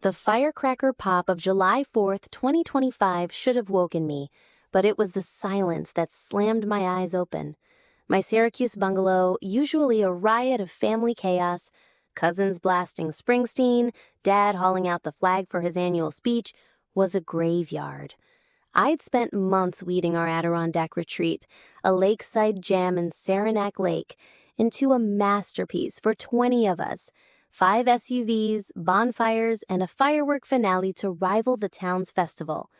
The firecracker pop of July 4th, 2025 should have woken me, but it was the silence that slammed my eyes open. My Syracuse bungalow, usually a riot of family chaos, cousins blasting Springsteen, dad hauling out the flag for his annual speech, was a graveyard. I'd spent months weeding our Adirondack retreat, a lakeside gem in Saranac Lake, into a masterpiece for 20 of us. 5 SUVs, bonfires, and a firework finale to rival the town's festival.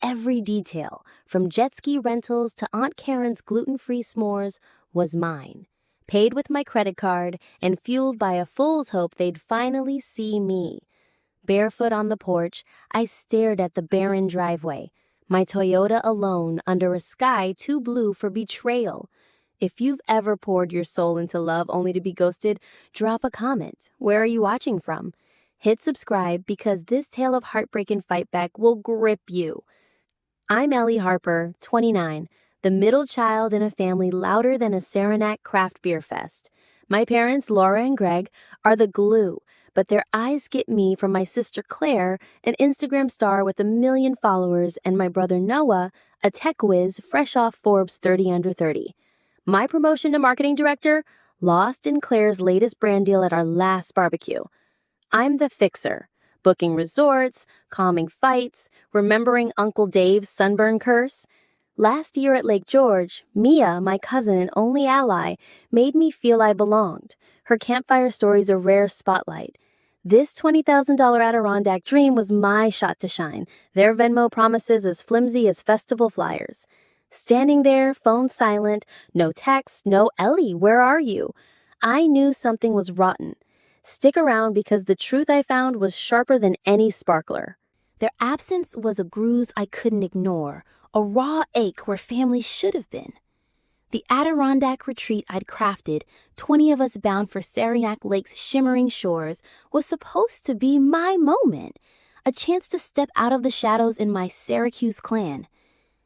Every detail, from jet ski rentals to Aunt Karen's gluten-free s'mores, was mine. Paid with my credit card and fueled by a fool's hope they'd finally see me. Barefoot on the porch, I stared at the barren driveway, my Toyota alone under a sky too blue for betrayal. If you've ever poured your soul into love only to be ghosted, drop a comment. Where are you watching from? Hit subscribe because this tale of heartbreak and fight back will grip you. I'm Ellie Harper, 29, the middle child in a family louder than a Saranac craft beer fest. My parents, Laura and Greg, are the glue, but their eyes get me from my sister Claire, an Instagram star with 1 million followers, and my brother Noah, a tech whiz fresh off Forbes 30 Under 30. My promotion to marketing director, lost in Claire's latest brand deal at our last barbecue. I'm the fixer, booking resorts, calming fights, remembering Uncle Dave's sunburn curse. Last year at Lake George, Mia, my cousin and only ally, made me feel I belonged. Her campfire story's a rare spotlight. This $20,000 Adirondack dream was my shot to shine, their Venmo promises as flimsy as festival flyers. Standing there, phone silent, no text, no Ellie, where are you? I knew something was rotten. Stick around because the truth I found was sharper than any sparkler. Their absence was a bruise I couldn't ignore, a raw ache where family should have been. The Adirondack retreat I'd crafted, 20 of us bound for Saranac Lake's shimmering shores, was supposed to be my moment, a chance to step out of the shadows in my Syracuse clan.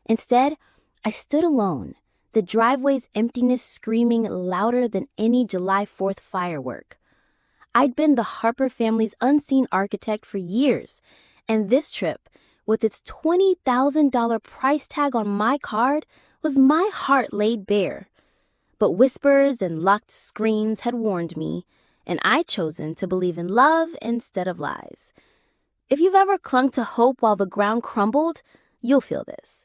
Instead, I stood alone, the driveway's emptiness screaming louder than any July 4th firework. I'd been the Harper family's unseen architect for years, and this trip, with its $20,000 price tag on my card, was my heart laid bare. But whispers and locked screens had warned me, and I'd chosen to believe in love instead of lies. If you've ever clung to hope while the ground crumbled, you'll feel this.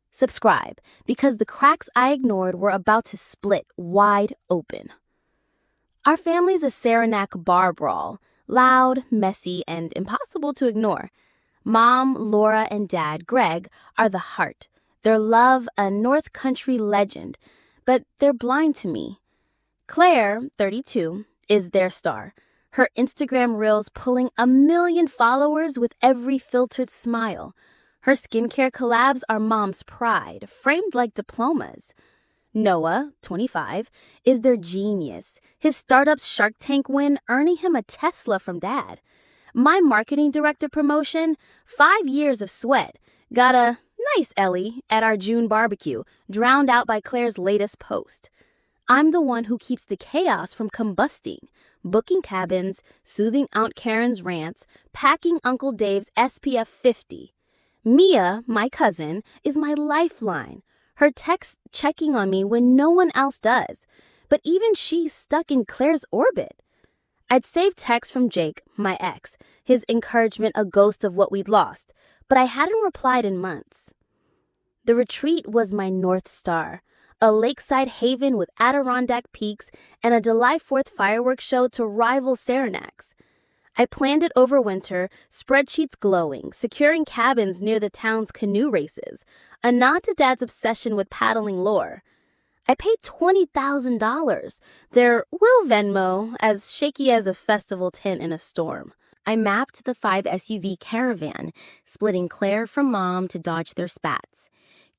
Subscribe, because the cracks I ignored were about to split wide open. Our family's a Saranac bar brawl, loud, messy, and impossible to ignore. Mom, Laura, and Dad, Greg, are the heart. Their love, a North Country legend, but they're blind to me. Claire, 32, is their star. Her Instagram reels pulling 1 million followers with every filtered smile. Her skincare collabs are mom's pride, framed like diplomas. Noah, 25, is their genius, his startup's Shark Tank win earning him a Tesla from dad. My marketing director promotion, 5 years of sweat, got a nice Ellie at our June barbecue, drowned out by Claire's latest post. I'm the one who keeps the chaos from combusting, booking cabins, soothing Aunt Karen's rants, packing Uncle Dave's SPF 50. Mia, my cousin, is my lifeline. Her texts checking on me when no one else does. But even she's stuck in Claire's orbit. I'd saved texts from Jake, my ex, his encouragement a ghost of what we'd lost, but I hadn't replied in months. The retreat was my North Star, a lakeside haven with Adirondack peaks and a July 4th fireworks show to rival Saranac's. I planned it over winter, spreadsheets glowing, securing cabins near the town's canoe races, a nod to Dad's obsession with paddling lore. I paid $20,000, their will Venmo as shaky as a festival tent in a storm. I mapped the 5 SUV caravan, splitting Claire from Mom to dodge their spats,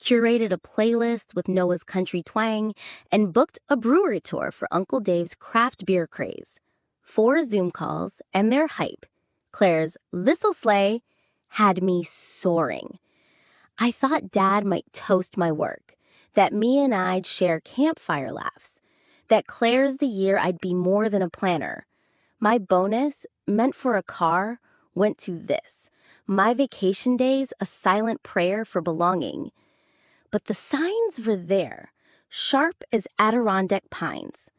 curated a playlist with Noah's country twang, and booked a brewery tour for Uncle Dave's craft beer craze. 4 Zoom calls and their hype, Claire's "This'll slay," had me soaring. I thought Dad might toast my work, that me and I'd share campfire laughs, that Claire's the year I'd be more than a planner. My bonus, meant for a car, went to this: my vacation days, a silent prayer for belonging. But the signs were there, sharp as Adirondack pines.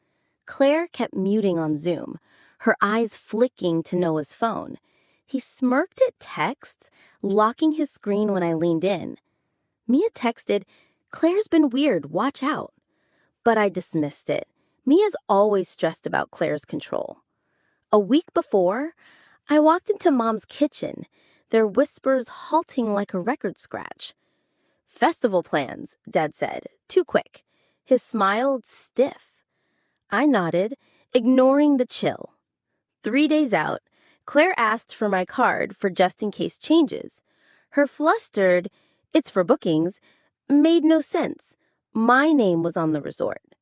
Claire kept muting on Zoom, her eyes flicking to Noah's phone. He smirked at texts, locking his screen when I leaned in. Mia texted, "Claire's been weird, watch out." But I dismissed it. Mia's always stressed about Claire's control. A week before, I walked into Mom's kitchen, their whispers halting like a record scratch. "Festival plans," Dad said, too quick. His smile stiff. I nodded, ignoring the chill. 3 days out, Claire asked for my card for just-in-case changes. Her flustered, "It's for bookings," made no sense. My name was on the resort.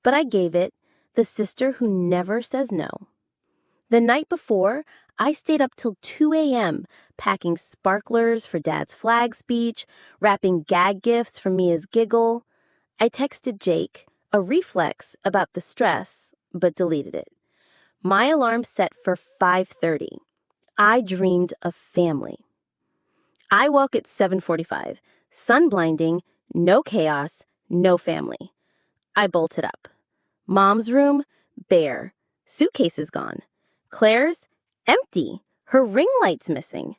But I gave it, the sister who never says no. The night before, I stayed up till 2 a.m., packing sparklers for Dad's flag speech, wrapping gag gifts for Mia's giggle. I texted Jake, a reflex about the stress, but deleted it. My alarm set for 5:30. I dreamed of family. I woke at 7:45, sun blinding, no chaos, no family. I bolted up. Mom's room, bare. Suitcases gone. Claire's, empty. Her ring light's missing.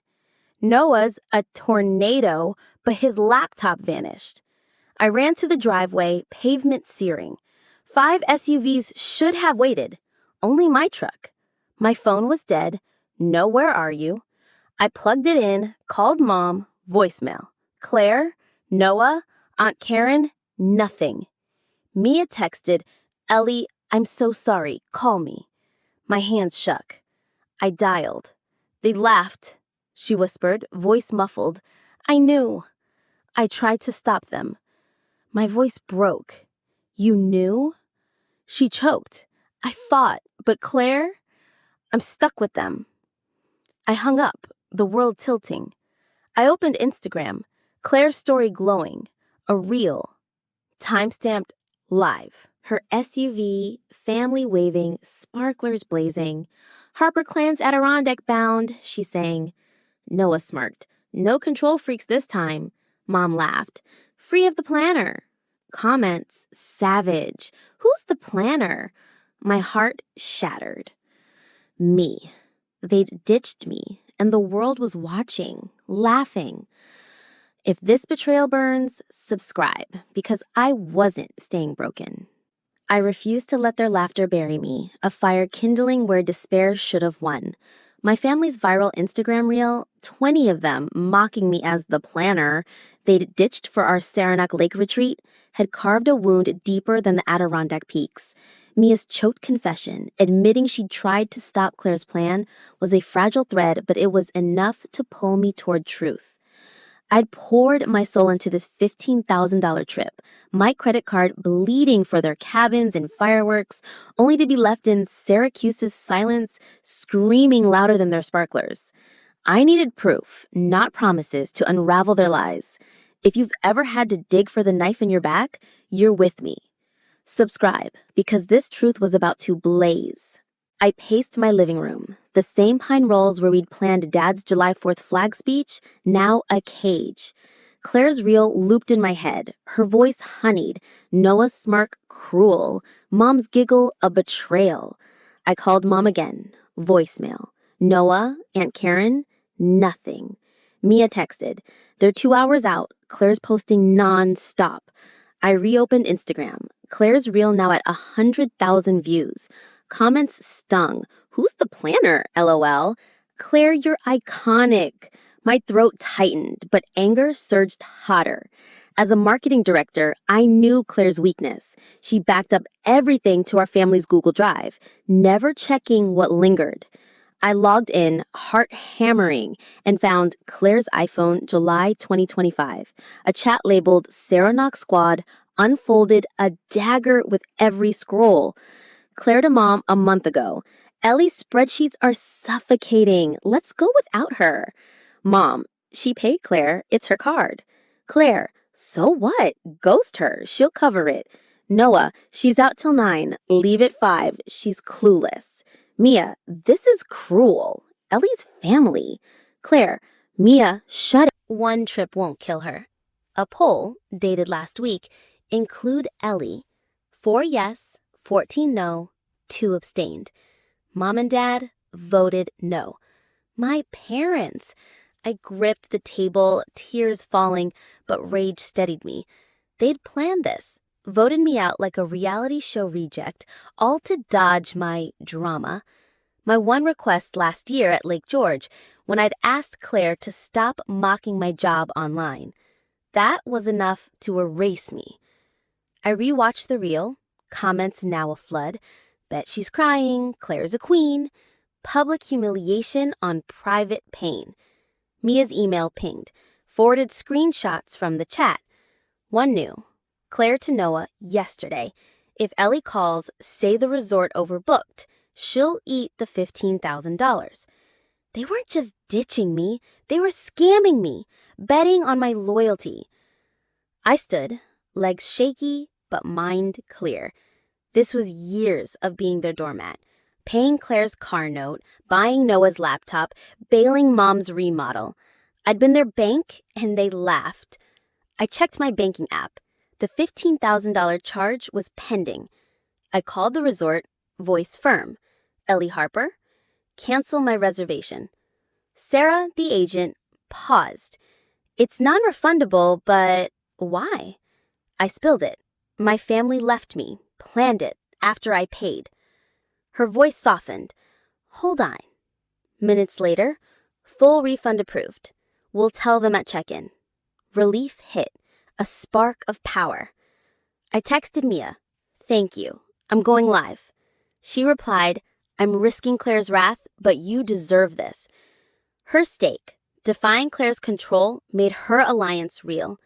Noah's, a tornado, but his laptop vanished. I ran to the driveway, pavement searing. 5 SUVs should have waited. Only my truck. My phone was dead. No, where are you? I plugged it in, called Mom, voicemail. Claire, Noah, Aunt Karen, nothing. Mia texted, "Ellie, I'm so sorry. Call me." My hands shook. I dialed. "They laughed," she whispered, voice muffled. "I knew." I tried to stop them. My voice broke. "You knew?" She choked. "I fought, but Claire, I'm stuck with them." I hung up, the world tilting. I opened Instagram, Claire's story glowing, a reel, timestamped live. Her SUV, family waving, sparklers blazing. "HarperClan's Adirondack bound," she sang. Noah smirked. "No control freaks this time." Mom laughed. "Free of the planner." Comments, savage. "Who's the planner?" My heart shattered. Me. They'd ditched me, and the world was watching, laughing. If this betrayal burns, subscribe, because I wasn't staying broken. I refused to let their laughter bury me, a fire kindling where despair should have won. My family's viral Instagram reel, 20 of them mocking me as the planner they'd ditched for our Saranac Lake Retreat, had carved a wound deeper than the Adirondack Peaks. Mia's choked confession, admitting she'd tried to stop Claire's plan, was a fragile thread, but it was enough to pull me toward truth. I'd poured my soul into this $15,000 trip, my credit card bleeding for their cabins and fireworks, only to be left in Syracuse's silence, screaming louder than their sparklers. I needed proof, not promises, to unravel their lies. If you've ever had to dig for the knife in your back, you're with me. Subscribe, because this truth was about to blaze. I paced my living room, the same pine rolls where we'd planned Dad's July 4th flag speech, now a cage. Claire's reel looped in my head, her voice honeyed, Noah's smirk cruel, Mom's giggle a betrayal. I called Mom again, voicemail. Noah, Aunt Karen, nothing. Mia texted, "They're 2 hours out, Claire's posting non-stop." I reopened Instagram, Claire's reel now at 100,000 views. Comments stung. "Who's the planner? LOL. Claire, you're iconic." My throat tightened, but anger surged hotter. As a marketing director, I knew Claire's weakness. She backed up everything to our family's Google Drive, never checking what lingered. I logged in, heart hammering, and found Claire's iPhone, July 2025. A chat labeled Saranac Squad unfolded, a dagger with every scroll. Claire to Mom a month ago. "Ellie's spreadsheets are suffocating. Let's go without her." Mom, "She paid Claire. It's her card." Claire, "So what? Ghost her. She'll cover it." Noah, "She's out till 9. Leave at 5. She's clueless." Mia, "This is cruel." Ellie's family. Claire, Mia, shut it. One trip won't kill her. A poll, dated last week, include Ellie. 4 yes, 14 no, 2 abstained. Mom and Dad voted no. My parents. I gripped the table, tears falling, but rage steadied me. They'd planned this, voted me out like a reality show reject, all to dodge my drama. My one request last year at Lake George, when I'd asked Claire to stop mocking my job online. That was enough to erase me. I rewatched the reel, comments now a flood. Bet she's crying, Claire's a queen. Public humiliation on private pain. Mia's email pinged, forwarded screenshots from the chat. One new. Claire to Noah yesterday. If Ellie calls, say the resort overbooked. She'll eat the $15,000. They weren't just ditching me, they were scamming me, betting on my loyalty. I stood, legs shaky, but mind clear. This was years of being their doormat, paying Claire's car note, buying Noah's laptop, bailing Mom's remodel. I'd been their bank, and they laughed. I checked my banking app. The $15,000 charge was pending. I called the resort, voice firm. Ellie Harper, cancel my reservation. Sarah, the agent, paused. It's non-refundable, but why? I spilled it. My family left me, planned it, after I paid. Her voice softened. Hold on. Minutes later, full refund approved. We'll tell them at check-in. Relief hit, a spark of power. I texted Mia, thank you, I'm going live. She replied, I'm risking Claire's wrath, but you deserve this. Her stake, defying Claire's control, made her alliance real.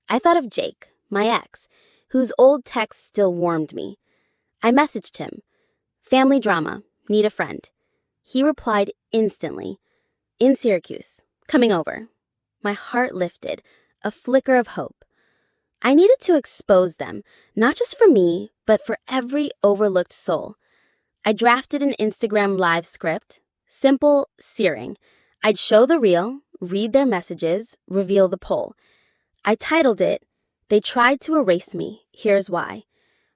I thought of Jake, my ex, whose old text still warmed me. I messaged him, family drama, need a friend. He replied instantly, in Syracuse, coming over. My heart lifted, a flicker of hope. I needed to expose them, not just for me, but for every overlooked soul. I drafted an Instagram live script, simple, searing. I'd show the reel, read their messages, reveal the poll. I titled it, They Tried to Erase Me, Here's Why.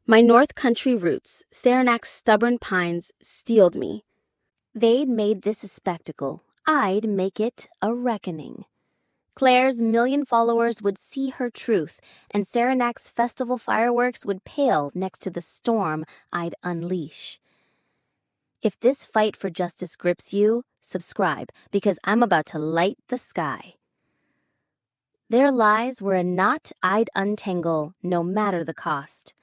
My North Country roots, Saranac's stubborn pines, steeled me. They'd made this a spectacle. I'd make it a reckoning. Claire's million followers would see her truth, and Saranac's festival fireworks would pale next to the storm I'd unleash. If this fight for justice grips you, subscribe, because I'm about to light the sky. Their lies were a knot I'd untangle, no matter the cost.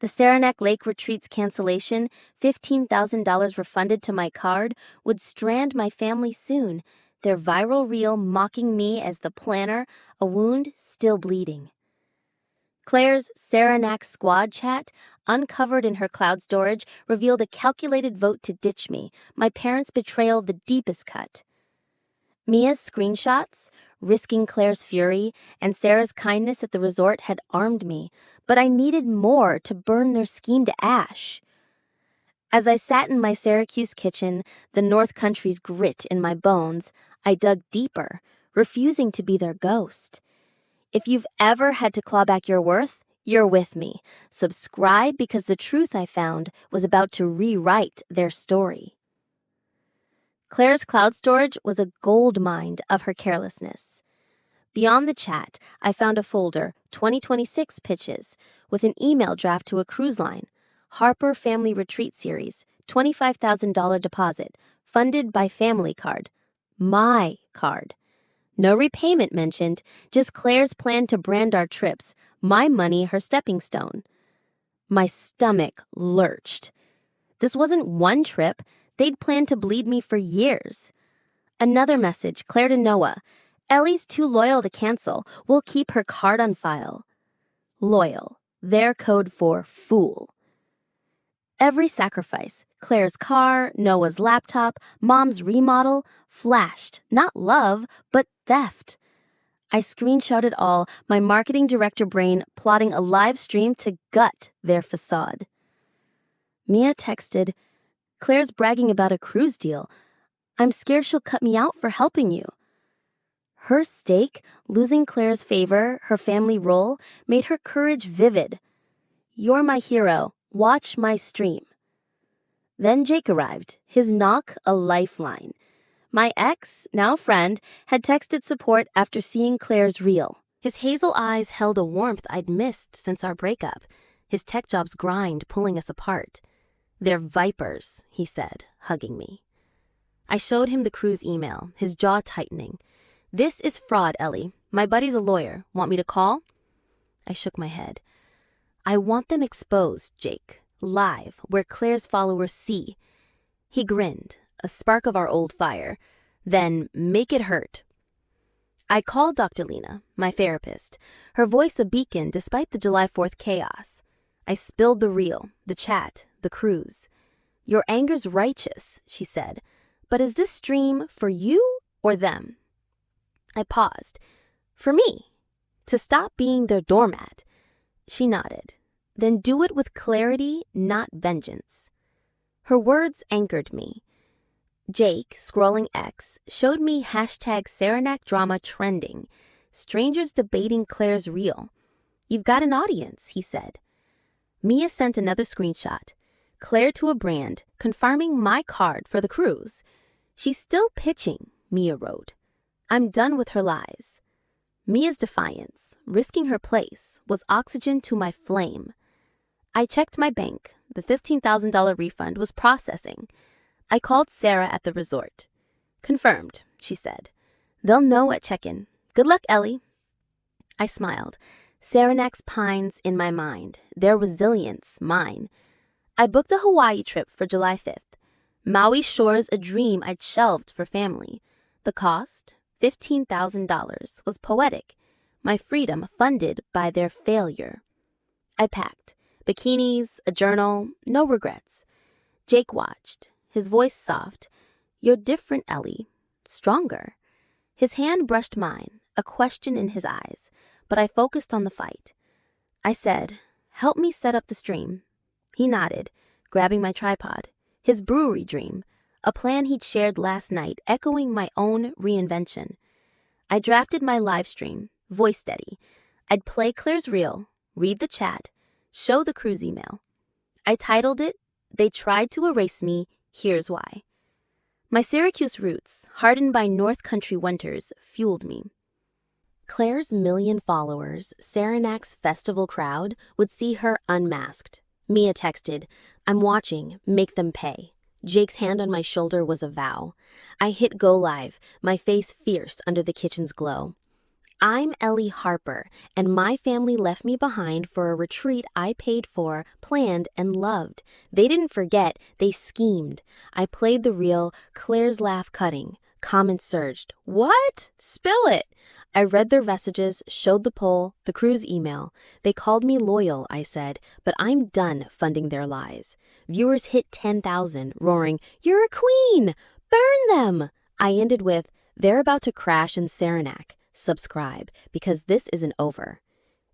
The Saranac Lake Retreat's cancellation, $15,000 refunded to my card, would strand my family soon, their viral reel mocking me as the planner, a wound still bleeding. Claire's Saranac squad chat, uncovered in her cloud storage, revealed a calculated vote to ditch me, my parents' betrayal the deepest cut. Mia's screenshots, risking Claire's fury, and Sarah's kindness at the resort had armed me, but I needed more to burn their scheme to ash. As I sat in my Syracuse kitchen, the North Country's grit in my bones, I dug deeper, refusing to be their ghost. If you've ever had to claw back your worth, you're with me. Subscribe because the truth I found was about to rewrite their story. Claire's cloud storage was a gold mine of her carelessness. Beyond the chat, I found a folder, 2026 pitches, with an email draft to a cruise line. Harper Family Retreat Series, $25,000 deposit, funded by Family Card. My card. No repayment mentioned, just Claire's plan to brand our trips, my money her stepping stone. My stomach lurched. This wasn't one trip, they'd planned to bleed me for years. Another message, Claire to Noah. Ellie's too loyal to cancel, we'll keep her card on file. Loyal, their code for fool. Every sacrifice, Claire's car, Noah's laptop, Mom's remodel, flashed, not love, but theft. I screenshot it all, my marketing director brain plotting a live stream to gut their facade. Mia texted, Claire's bragging about a cruise deal. I'm scared she'll cut me out for helping you. Her stake, losing Claire's favor, her family role, made her courage vivid. You're my hero. Watch my stream. Then Jake arrived, his knock a lifeline. My ex, now friend, had texted support after seeing Claire's reel. His hazel eyes held a warmth I'd missed since our breakup, his tech job's grind pulling us apart. They're vipers, he said, hugging me. I showed him the cruise email, his jaw tightening. This is fraud, Ellie. My buddy's a lawyer. Want me to call? I shook my head. I want them exposed, Jake. Live, where Claire's followers see. He grinned, a spark of our old fire. Then make it hurt. I called Dr. Lena, my therapist, her voice a beacon despite the July 4th chaos. I spilled the reel, the chat, the cruise. Your anger's righteous, she said, but is this stream for you or them? I paused. For me. To stop being their doormat. She nodded. Then do it with clarity, not vengeance. Her words anchored me. Jake, scrolling X, showed me hashtag Saranac drama trending. Strangers debating Claire's reel. You've got an audience, he said. Mia sent another screenshot. Claire to a brand, confirming my card for the cruise. She's still pitching, Mia wrote. I'm done with her lies. Mia's defiance, risking her place, was oxygen to my flame. I checked my bank. The $15,000 refund was processing. I called Sarah at the resort. Confirmed, she said. They'll know at check-in. Good luck, Ellie. I smiled. Saranac's pines in my mind, their resilience mine. I booked a Hawaii trip for July 5th. Maui shores a dream I'd shelved for family. The cost, $15,000, was poetic. My freedom funded by their failure. I packed. Bikinis, a journal, no regrets. Jake watched, his voice soft. You're different, Ellie. Stronger. His hand brushed mine, a question in his eyes, but I focused on the fight. I said, help me set up the stream. He nodded, grabbing my tripod. His brewery dream, a plan he'd shared last night, echoing my own reinvention. I drafted my live stream, voice steady. I'd play Claire's reel, read the chat, show the cruise email. I titled it, They Tried to Erase Me, Here's Why. My Syracuse roots, hardened by North Country winters, fueled me. Claire's million followers, Saranac's festival crowd, would see her unmasked. Mia texted, I'm watching, make them pay. Jake's hand on my shoulder was a vow. I hit go live, my face fierce under the kitchen's glow. I'm Ellie Harper, and my family left me behind for a retreat I paid for, planned, and loved. They didn't forget, they schemed. I played the reel, Claire's laugh cutting. Comments surged. What? Spill it! I read their messages, showed the poll, the cruise email. They called me loyal, I said, but I'm done funding their lies. Viewers hit 10,000, roaring, You're a queen! Burn them! I ended with, They're about to crash in Saranac. Subscribe, because this isn't over.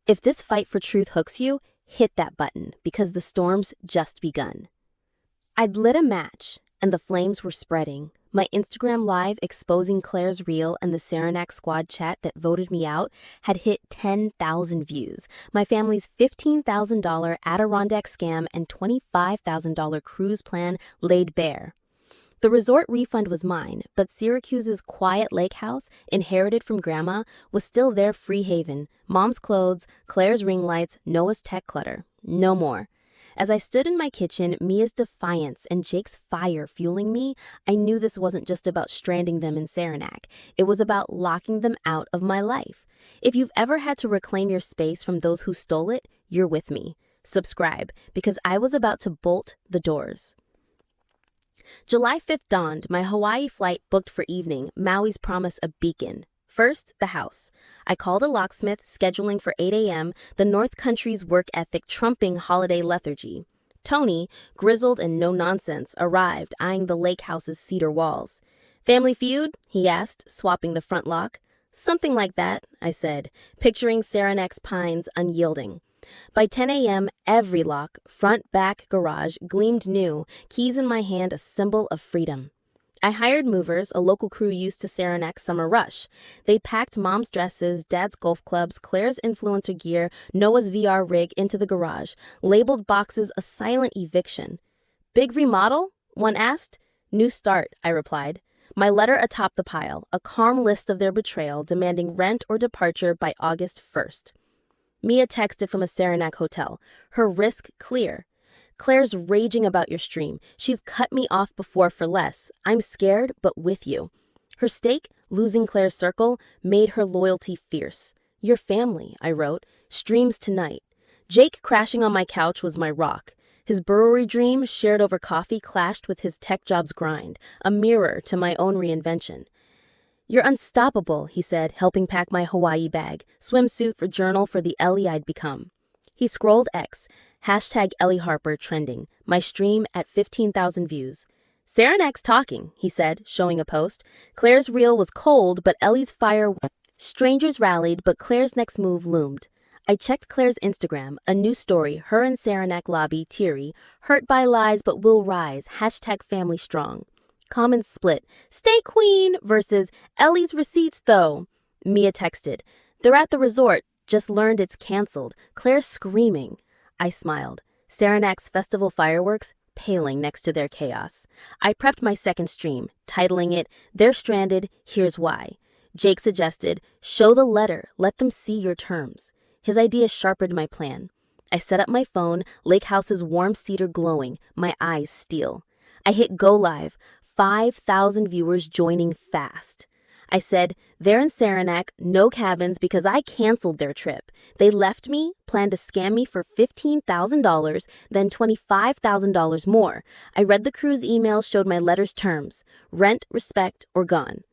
If this fight for truth hooks you, hit that button, because the storm's just begun. I'd lit a match, and the flames were spreading. My Instagram live exposing Claire's reel and the Saranac squad chat that voted me out had hit 10,000 views. My family's $15,000 Adirondack scam and $25,000 cruise plan laid bare. The resort refund was mine, but Syracuse's quiet lake house, inherited from Grandma, was still their free haven. Mom's clothes, Claire's ring lights, Noah's tech clutter. No more. As I stood in my kitchen, Mia's defiance and Jake's fire fueling me, I knew this wasn't just about stranding them in Saranac. It was about locking them out of my life. If you've ever had to reclaim your space from those who stole it, you're with me. Subscribe, because I was about to bolt the doors. July 5th dawned, my Hawaii flight booked for evening, Maui's promise a beacon. First, the house. I called a locksmith, scheduling for 8 a.m., the North Country's work ethic trumping holiday lethargy. Tony, grizzled and no-nonsense, arrived, eyeing the lake house's cedar walls. Family feud? He asked, swapping the front lock. Something like that, I said, picturing Saranac's pines unyielding. By 10 a.m., every lock, front, back, garage, gleamed new, keys in my hand a symbol of freedom. I hired movers, a local crew used to Saranac's summer rush. They packed Mom's dresses, Dad's golf clubs, Claire's influencer gear, Noah's VR rig into the garage, labeled boxes a silent eviction. Big remodel? One asked. New start, I replied. My letter atop the pile, a calm list of their betrayal demanding rent or departure by August 1st. Mia texted from a Saranac hotel, her risk clear. Claire's raging about your stream. She's cut me off before for less. I'm scared, but with you. Her stake, losing Claire's circle, made her loyalty fierce. Your family, I wrote. Streams tonight. Jake crashing on my couch was my rock. His brewery dream, shared over coffee, clashed with his tech job's grind, a mirror to my own reinvention. You're unstoppable, he said, helping pack my Hawaii bag, swimsuit for journal for the Ellie I'd become. He scrolled X, hashtag Ellie Harper trending, my stream at 15,000 views. Saranac's talking, he said, showing a post. Claire's reel was cold, but Ellie's fire. Strangers rallied, but Claire's next move loomed. I checked Claire's Instagram, a new story, her and Saranac lobby, teary, hurt by lies but will rise, hashtag family strong. Comments split, stay queen versus Ellie's receipts though. Mia texted, they're at the resort, just learned it's canceled. Claire's screaming. I smiled. Saranac's festival fireworks paling next to their chaos. I prepped my second stream, titling it, They're Stranded, Here's Why. Jake suggested, show the letter, let them see your terms. His idea sharpened my plan. I set up my phone, Lake House's warm cedar glowing, my eyes steel. I hit go live, 5,000 viewers joining fast. I said, they're in Saranac, no cabins because I canceled their trip. They left me, planned to scam me for $15,000, then $25,000 more. I read the crew's emails, showed my letter's terms. Rent, respect, or gone.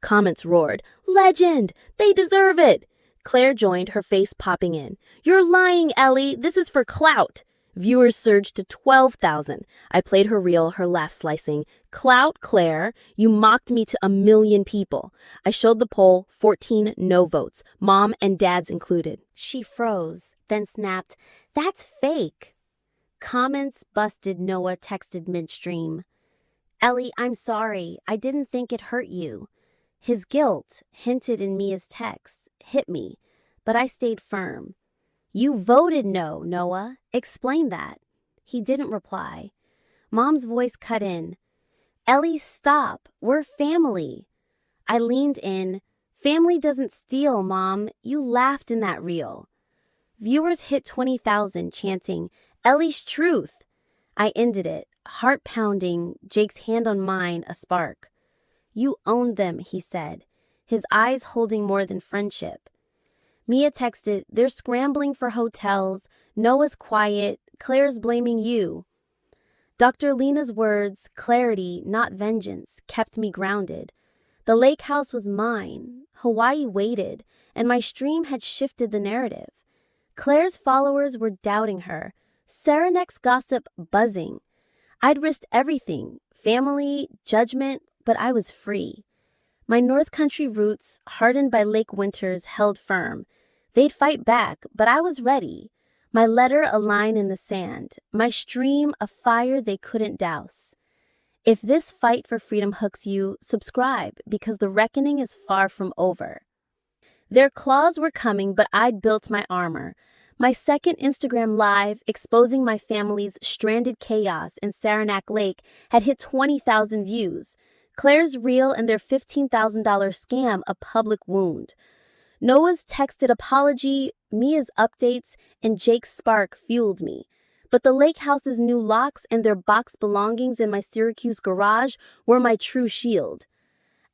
Comments roared, legend! They deserve it! Claire joined, her face popping in. You're lying, Ellie. This is for clout. Viewers surged to 12,000. I played her reel, her laugh slicing. Clout, Claire. You mocked me to 1 million people. I showed the poll, 14 no votes, Mom and Dad's included. She froze, then snapped, that's fake. Comments busted. Noah texted midstream. Ellie, I'm sorry. I didn't think it hurt you. His guilt, hinted in Mia's text, hit me, but I stayed firm. You voted no, Noah. Explain that. He didn't reply. Mom's voice cut in. Ellie, stop. We're family. I leaned in. Family doesn't steal, Mom. You laughed in that reel. Viewers hit 20,000 chanting, Ellie's truth. I ended it, heart pounding, Jake's hand on mine, a spark. You owned them, he said, his eyes holding more than friendship. Mia texted, they're scrambling for hotels, Noah's quiet, Claire's blaming you. Dr. Lena's words, clarity, not vengeance, kept me grounded. The lake house was mine, Hawaii waited, and my stream had shifted the narrative. Claire's followers were doubting her, Saranac's gossip buzzing. I'd risked everything, family, judgment, but I was free. My North Country roots, hardened by lake winters, held firm. They'd fight back, but I was ready. My letter a line in the sand, my stream a fire they couldn't douse. If this fight for freedom hooks you, subscribe, because the reckoning is far from over. Their claws were coming, but I'd built my armor. My second Instagram live, exposing my family's stranded chaos in Saranac Lake, had hit 20,000 views. Claire's reel and their $15,000 scam a public wound. Noah's texted apology, Mia's updates, and Jake's spark fueled me. But the lake house's new locks and their box belongings in my Syracuse garage were my true shield.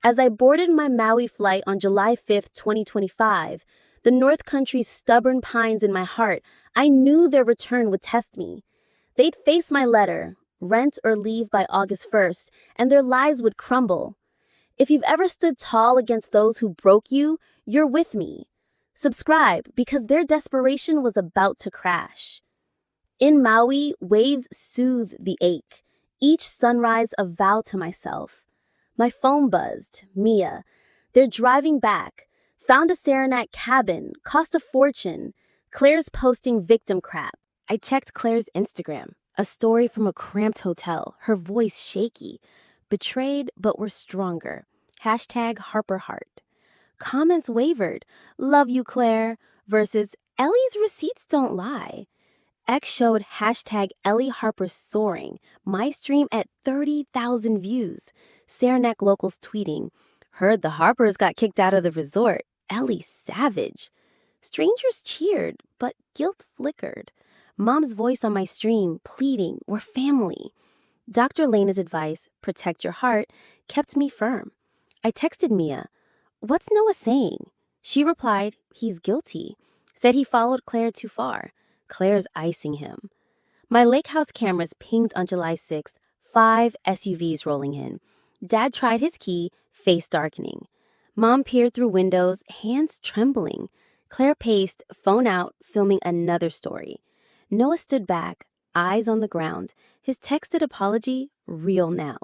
As I boarded my Maui flight on July 5th, 2025, the North Country's stubborn pines in my heart, I knew their return would test me. They'd face my letter, rent or leave by August 1st, and their lies would crumble. If you've ever stood tall against those who broke you, you're with me. Subscribe, because their desperation was about to crash. In Maui, waves soothe the ache. Each sunrise a vow to myself. My phone buzzed. Mia. They're driving back. Found a Saranac cabin. Cost a fortune. Claire's posting victim crap. I checked Claire's Instagram. A story from a cramped hotel. Her voice shaky. Betrayed, but we're stronger. Hashtag HarperHeart. Comments wavered. Love you, Claire. Versus Ellie's receipts don't lie. X showed hashtag Ellie Harper soaring. My stream at 30,000 views. Saranac locals tweeting. Heard the Harpers got kicked out of the resort. Ellie savage. Strangers cheered, but guilt flickered. Mom's voice on my stream pleading, we're family. Dr. Lena's advice, protect your heart, kept me firm. I texted Mia, what's Noah saying? She replied, he's guilty. Said he followed Claire too far. Claire's icing him. My lake house cameras pinged on July 6th, 5 SUVs rolling in. Dad tried his key, face darkening. Mom peered through windows, hands trembling. Claire paced, phone out, filming another story. Noah stood back, eyes on the ground, his texted apology real now.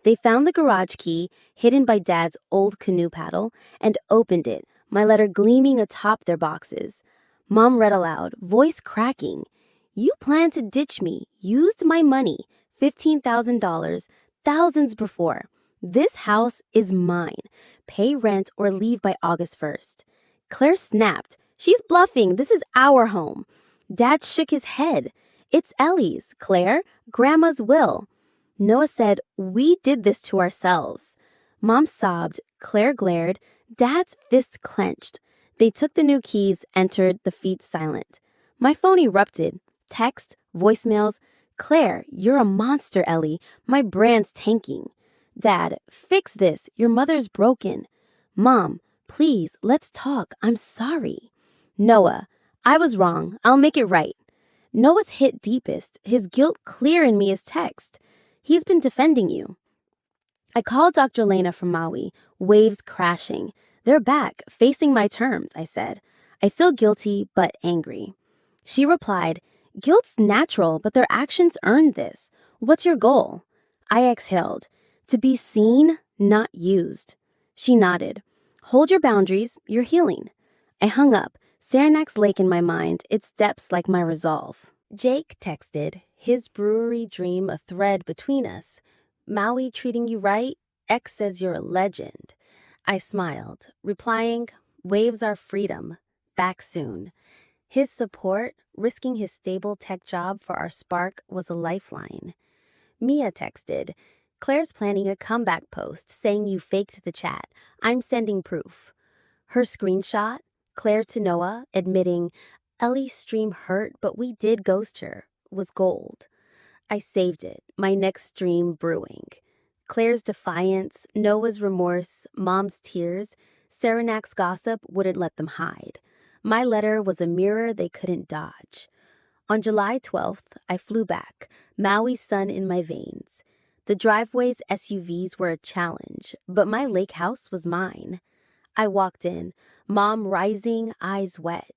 They found the garage key, hidden by Dad's old canoe paddle, and opened it, my letter gleaming atop their boxes. Mom read aloud, voice cracking. You planned to ditch me, used my money, $15,000, thousands before. This house is mine. Pay rent or leave by August 1st. Claire snapped. She's bluffing. This is our home. Dad shook his head. It's Ellie's, Claire. Grandma's will. Noah said, we did this to ourselves. Mom sobbed. Claire glared. Dad's fists clenched. They took the new keys, entered, the feet silent. My phone erupted. Text, voicemails. Claire, you're a monster, Ellie. My brand's tanking. Dad, fix this. Your mother's broken. Mom, please, let's talk. I'm sorry. Noah, I was wrong. I'll make it right. Noah's hit deepest, his guilt clear in me as text. He's been defending you. I called Dr. Lena from Maui, waves crashing. They're back, facing my terms, I said. I feel guilty, but angry. She replied, guilt's natural, but their actions earned this. What's your goal? I exhaled. To be seen, not used. She nodded. Hold your boundaries, you're healing. I hung up, Saranac Lake in my mind, its depths like my resolve. Jake texted, his brewery dream a thread between us. Maui treating you right? X says you're a legend. I smiled, replying, waves are freedom. Back soon. His support, risking his stable tech job for our spark, was a lifeline. Mia texted, Claire's planning a comeback post saying you faked the chat. I'm sending proof. Her screenshot, Claire to Noah, admitting, Ellie's stream hurt, but we did ghost her, was gold. I saved it, my next stream brewing. Claire's defiance, Noah's remorse, Mom's tears, Saranac's gossip wouldn't let them hide. My letter was a mirror they couldn't dodge. On July 12th, I flew back, Maui's sun in my veins. The driveway's SUVs were a challenge, but my lake house was mine. I walked in, Mom rising, eyes wet.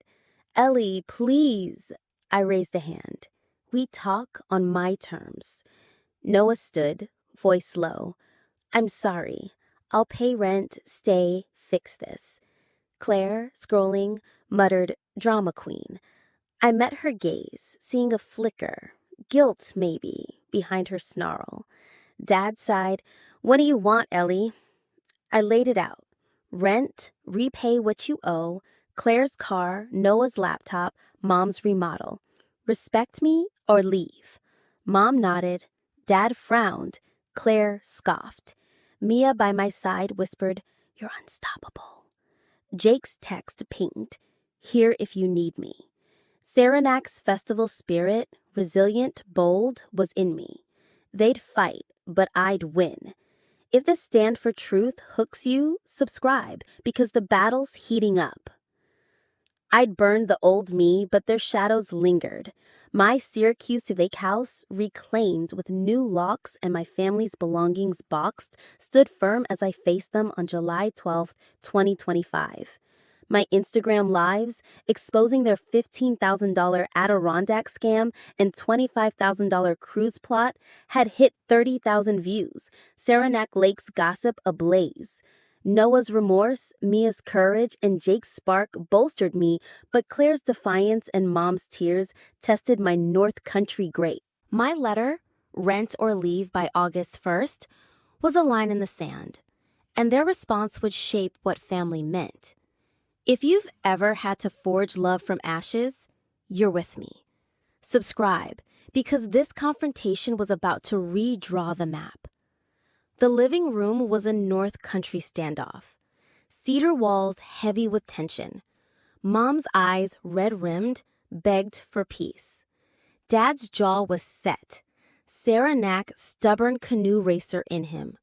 Ellie, please. I raised a hand. We talk on my terms. Noah stood, voice low. I'm sorry. I'll pay rent, stay, fix this. Claire, scrolling, muttered, drama queen. I met her gaze, seeing a flicker, guilt maybe, behind her snarl. Dad sighed, what do you want, Ellie? I laid it out. Rent, repay what you owe, Claire's car, Noah's laptop, Mom's remodel. Respect me or leave. Mom nodded. Dad frowned. Claire scoffed. Mia by my side whispered, you're unstoppable. Jake's text pinged. Here if you need me. Saranac's festival spirit, resilient, bold, was in me. They'd fight, but I'd win. If the stand for truth hooks you, subscribe, because the battle's heating up. I'd burned the old me, but their shadows lingered. My Syracuse lake house, reclaimed with new locks and my family's belongings boxed, stood firm as I faced them on July 12th, 2025. My Instagram lives, exposing their $15,000 Adirondack scam and $25,000 cruise plot, had hit 30,000 views, Saranac Lake's gossip ablaze. Noah's remorse, Mia's courage, and Jake's spark bolstered me, but Claire's defiance and Mom's tears tested my North Country great. My letter, rent or leave by August 1st, was a line in the sand, and their response would shape what family meant. If you've ever had to forge love from ashes, you're with me. Subscribe, because this confrontation was about to redraw the map. The living room was a North Country standoff. Cedar walls heavy with tension. Mom's eyes, red-rimmed, begged for peace. Dad's jaw was set. Saranac, stubborn canoe racer in him.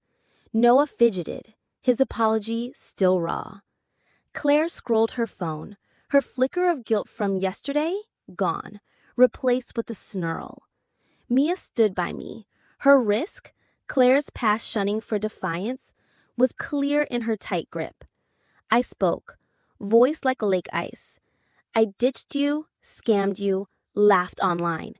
Noah fidgeted, his apology still raw. Claire scrolled her phone, her flicker of guilt from yesterday gone, replaced with a snarl. Mia stood by me. Her risk, Claire's past shunning for defiance, was clear in her tight grip. I spoke, voice like lake ice. I ditched you, scammed you, laughed online.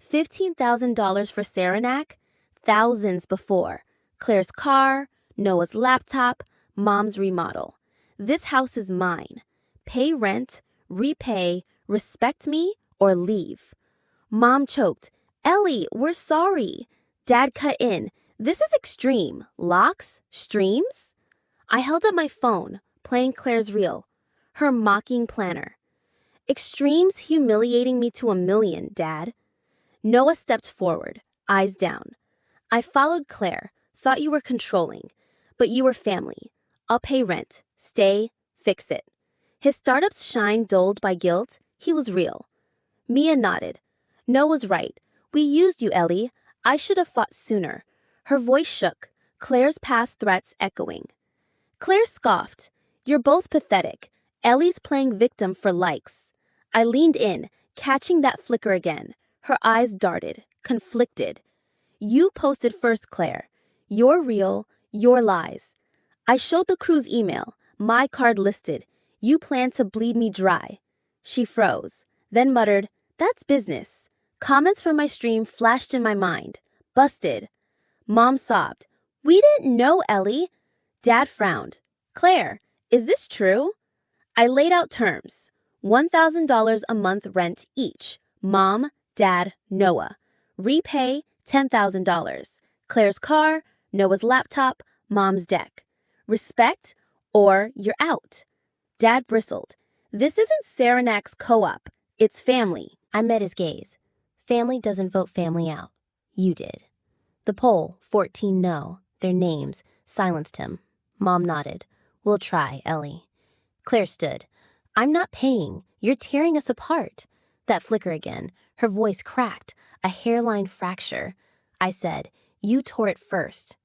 $15,000 for Saranac? Thousands before. Claire's car, Noah's laptop, Mom's remodel. This house is mine. Pay rent, repay, respect me, or leave. Mom choked. Ellie, we're sorry. Dad cut in. This is extreme. Locks? Streams? I held up my phone, playing Claire's reel. Her mocking planner. Extremes humiliating me to 1,000,000, Dad. Noah stepped forward, eyes down. I followed Claire, thought you were controlling, but you were family. I'll pay rent. Stay, fix it. His startup's shine dulled by guilt, he was real. Mia nodded. Noah's right. We used you, Ellie. I should have fought sooner. Her voice shook, Claire's past threats echoing. Claire scoffed. You're both pathetic. Ellie's playing victim for likes. I leaned in, catching that flicker again. Her eyes darted, conflicted. You posted first, Claire. You're real, your lies. I showed the crew's email, my card listed. You plan to bleed me dry. She froze, then muttered, That's business. Comments from my stream flashed in my mind. Busted. Mom sobbed. We didn't know, Ellie. Dad frowned. Claire, is this true? I laid out terms. $1,000 a month rent each. Mom, Dad, Noah. Repay $10,000. Claire's car, Noah's laptop, Mom's deck. Respect, or you're out. Dad bristled. This isn't Saranac's co-op. It's family. I met his gaze. Family doesn't vote family out. You did. The poll, 14 no. Their names, silenced him. Mom nodded. We'll try, Ellie. Claire stood. I'm not paying. You're tearing us apart. That flicker again. Her voice cracked, a hairline fracture. I said, You tore it first.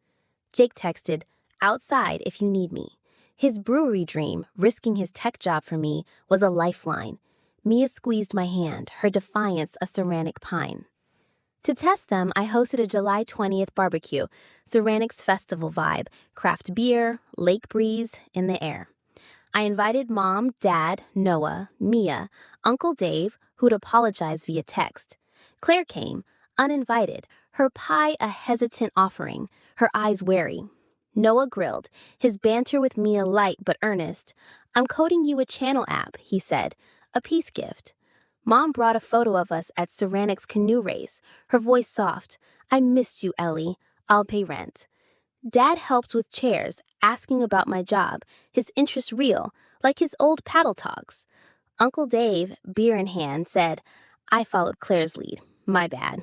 Jake texted, Outside if you need me. His brewery dream, risking his tech job for me, was a lifeline. Mia squeezed my hand, her defiance a Saranac pine. To test them, I hosted a July 20th barbecue, Saranac's festival vibe, craft beer, lake breeze in the air. I invited Mom, Dad, Noah, Mia, Uncle Dave, who'd apologized via text. Claire came, uninvited, her pie a hesitant offering, her eyes wary. Noah grilled, his banter with Mia light but earnest. I'm coding you a channel app, he said, a peace gift. Mom brought a photo of us at Saranac's canoe race, her voice soft. I missed you, Ellie. I'll pay rent. Dad helped with chairs, asking about my job, his interest real, like his old paddle talks. Uncle Dave, beer in hand, said, I followed Claire's lead. My bad.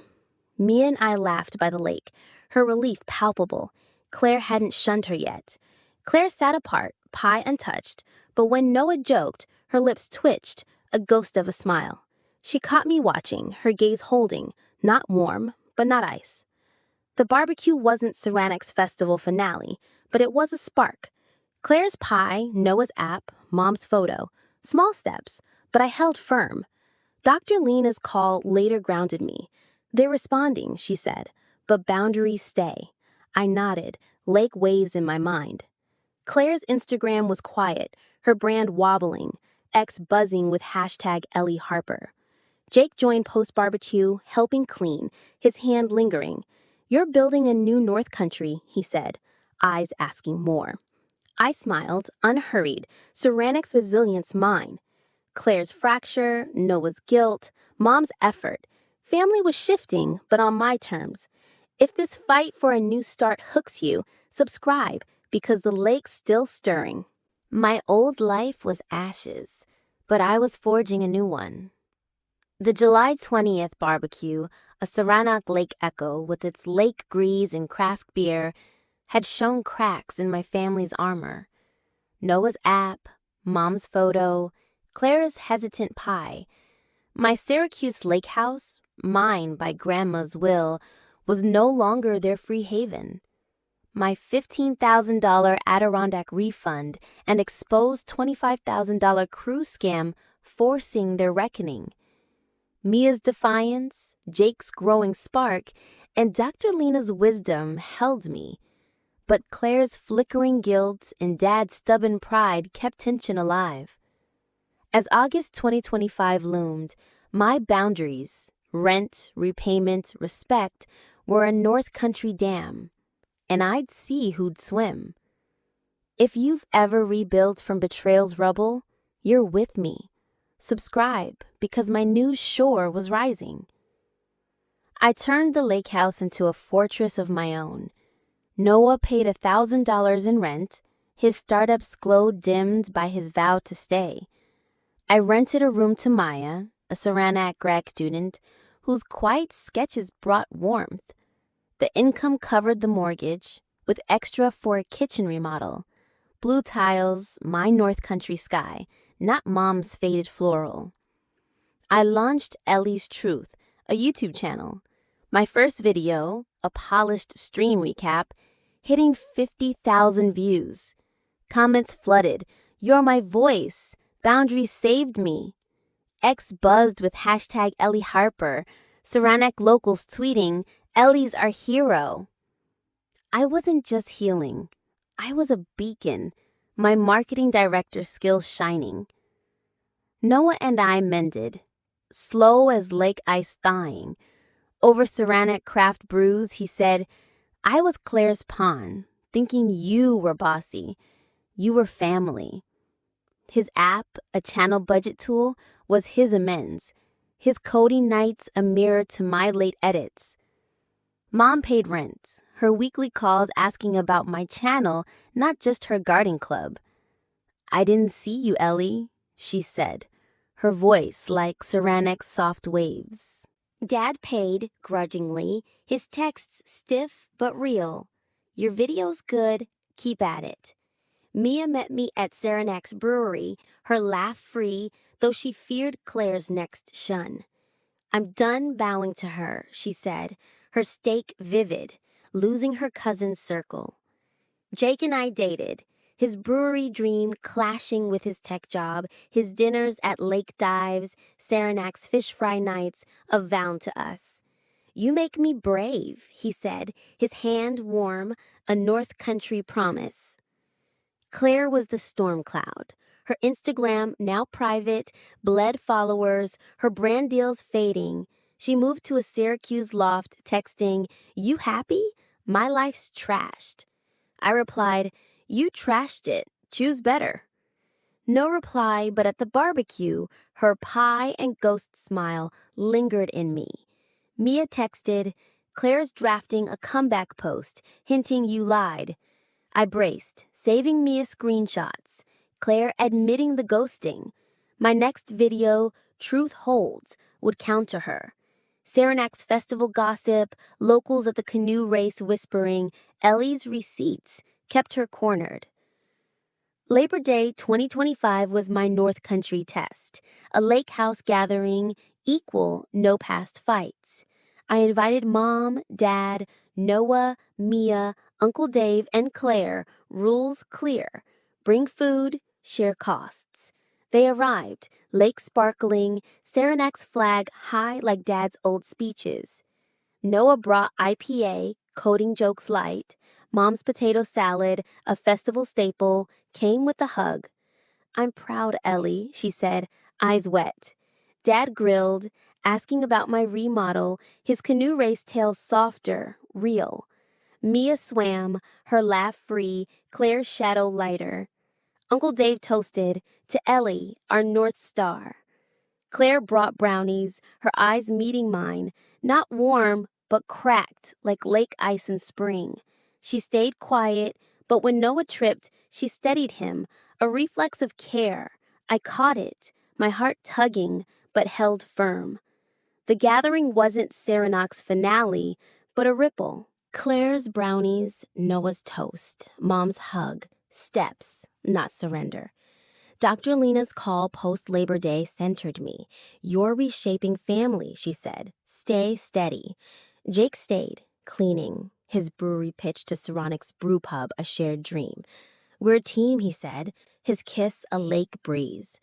Mia and I laughed by the lake, her relief palpable. Claire hadn't shunned her yet. Claire sat apart, pie untouched, but when Noah joked, her lips twitched, a ghost of a smile. She caught me watching, her gaze holding, not warm, but not ice. The barbecue wasn't Saranac's festival finale, but it was a spark. Claire's pie, Noah's app, Mom's photo. Small steps, but I held firm. Dr. Lena's call later grounded me. They're responding, she said, but boundaries stay. I nodded, lake waves in my mind. Claire's Instagram was quiet, her brand wobbling, X buzzing with hashtag Ellie Harper. Jake joined post-barbecue, helping clean, his hand lingering. You're building a new North Country, he said, eyes asking more. I smiled, unhurried, Saranac's resilience mine. Claire's fracture, Noah's guilt, Mom's effort. Family was shifting, but on my terms. If this fight for a new start hooks you, subscribe because the lake's still stirring. My old life was ashes, but I was forging a new one. The July 20th barbecue, a Saranac Lake echo with its lake breeze and craft beer, had shown cracks in my family's armor. Noah's app, Mom's photo, Clara's hesitant pie. My Syracuse lake house, mine by Grandma's will, was no longer their free haven. My $15,000 Adirondack refund and exposed $25,000 cruise scam forcing their reckoning. Mia's defiance, Jake's growing spark, and Dr. Lena's wisdom held me. But Claire's flickering guilt and Dad's stubborn pride kept tension alive. As August 2025 loomed, my boundaries, rent, repayment, respect, were a North Country dam, and I'd see who'd swim. If you've ever rebuilt from betrayal's rubble, you're with me. Subscribe, because my new shore was rising. I turned the lake house into a fortress of my own. Noah paid $1,000 in rent, his startup's glow dimmed by his vow to stay. I rented a room to Maya, a Saranac grad student, whose quiet sketches brought warmth. The income covered the mortgage, with extra for a kitchen remodel. Blue tiles, my North Country sky, not Mom's faded floral. I launched Ellie's Truth, a YouTube channel. My first video, a polished stream recap, hitting 50,000 views. Comments flooded, "You're my voice. Boundaries saved me." X buzzed with hashtag Ellie Harper. Saranac locals tweeting, "Ellie's our hero." I wasn't just healing. I was a beacon, my marketing director's skills shining. Noah and I mended, slow as lake ice thawing. Over Saranac craft brews, he said, "I was Claire's pawn, thinking you were bossy. You were family." His app, a channel budget tool, was his amends. His coding nights a mirror to my late edits. Mom paid rent, her weekly calls asking about my channel, not just her garden club. "I didn't see you, Ellie," she said, her voice like Saranac's soft waves. Dad paid, grudgingly, his texts stiff but real. "Your video's good, keep at it." Mia met me at Saranac's brewery, her laugh free, though she feared Claire's next shun. "I'm done bowing to her," she said, her stake vivid, losing her cousin's circle. Jake and I dated, his brewery dream clashing with his tech job, his dinners at lake dives, Saranac's fish fry nights, a vow to us. "You make me brave," he said, his hand warm, a North Country promise. Claire was the storm cloud. Her Instagram, now private, bled followers, her brand deals fading. She moved to a Syracuse loft, texting, "You happy? My life's trashed." I replied, "You trashed it. Choose better." No reply, but at the barbecue, her pie and ghost smile lingered in me. Mia texted, "Claire's drafting a comeback post, hinting you lied." I braced, saving Mia screenshots. Claire admitting the ghosting. My next video, Truth Holds, would counter her. Saranac's festival gossip, locals at the canoe race whispering, Ellie's receipts kept her cornered. Labor Day 2025 was my North Country test, a lake house gathering, equal no past fights. I invited Mom, Dad, Noah, Mia, Uncle Dave, and Claire, rules clear. Bring food, share costs. They arrived, lake sparkling, Saranac's flag high like Dad's old speeches. Noah brought IPA, coding jokes light. Mom's potato salad, a festival staple, came with a hug. "I'm proud, Ellie," she said, eyes wet. Dad grilled, asking about my remodel, his canoe race tale softer, real. Mia swam, her laugh free, Claire's shadow lighter. Uncle Dave toasted, "To Ellie, our North Star." Claire brought brownies, her eyes meeting mine, not warm, but cracked like lake ice in spring. She stayed quiet, but when Noah tripped, she steadied him, a reflex of care. I caught it, my heart tugging, but held firm. The gathering wasn't Saranac's finale, but a ripple. Claire's brownies, Noah's toast, Mom's hug, steps, not surrender. Dr. Lena's call post-Labor Day centered me. "You're reshaping family," she said. "Stay steady." Jake stayed, cleaning, his brewery pitch to Saranac's brew pub a shared dream. "We're a team," he said, his kiss a lake breeze.